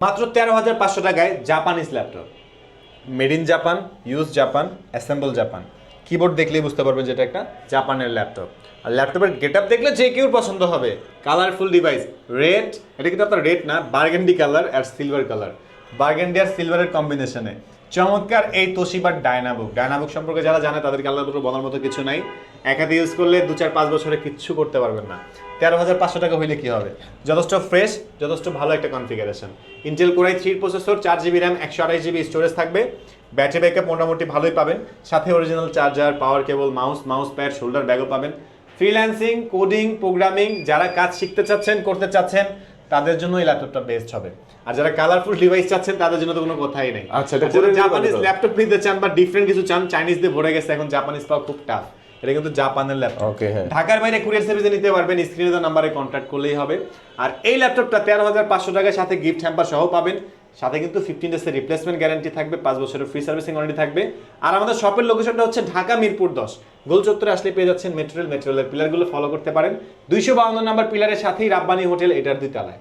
মাত্র 13,500 টাকায় Japanese laptop, made in Japan, use Japan, assemble Japan. Keyboard দেখলেই বুঝতে পারবেন যেটা একটা জাপানের ল্যাপটপ। আর ল্যাপটপের গেট আপ দেখলে যে কেউ পছন্দ হবে। কালারফুল ডিভাইস, রেড, এটা কিন্তু আপনার রেড না, বার্গেন্ডি কালার আর সিলভার কালার, বার্গেন্ডি আর সিলভারের কম্বিনেশনে চমৎকার এই তোশিবার ডায়নাবুক। ডায়নাবুক সম্পর্কে যারা জানে তাদেরকে আলাদা বলার মতো কিছু নাই। একাধিক ইউজ করলে 2-4-5 বছরে কিচ্ছু করতে পারবেন না। 13,500 টাকা হইলে কি হবে? যথেষ্ট ফ্রেশ, যথেষ্ট ভালো একটা configuration. Intel core i3 processor, 4GB RAM, 128GB storage থাকবে। ব্যাটারি ব্যাকআপ মোটামুটি ভালোই পাবেন, সাথে অরিজিনাল চার্জার, পাওয়ার কেবল, মাউস প্যাড, শোল্ডার ব্যাগও পাবেন। ফ্রিল্যান্সিং, কোডিং, প্রোগ্রামিং যারা কাজ শিখতে চাচ্ছেন, করতে চাচ্ছেন, তাদের জন্য এই ল্যাপটপটা বেস্ট হবে। আর যারা কালারফুল ডিভাইস চাচ্ছেন তাদের জন্য তো কোনো কথাই নেই। আচ্ছা, এটা যারা করে জাপানিজ দিতে ল্যাপটপ নিতে চান বা ডিফারেন্ট কিছু চান, চাইনিজ দিয়ে ভরে গেছে, এখন জাপানিজ পাওয়া খুব টাফ। এটা কিন্তু জাপানের ল্যাপটপ। ওকে, হ্যাঁ। ঢাকার বাইরে কুরিয়ার সার্ভিসে নিতে পারবেন, স্ক্রিনে দেওয়া নাম্বারে কন্ট্যাক্ট করলেই হবে। আর এই ল্যাপটপটা 13,500 টাকার সাথে গিফট হ্যাম্পার সহ পাবেন। সাথে কিন্তু 15 ডেজের রিপ্লেসমেন্ট গ্যারান্টি থাকবে, 5 বছরের ফ্রি সার্ভিসিং ওয়ারেন্টি থাকবে। আর আমাদের শপের লোকেশনটা হচ্ছে ঢাকা মিরপুর 10, গোল চত্বরে আসলে পেয়ে যাচ্ছেন মেট্রোরেলের পিলারগুলো ফলো করতে পারেন। 252 নম্বর পিলারের সাথেই রাব্বানি হোটেল, এটার 2 তলায়।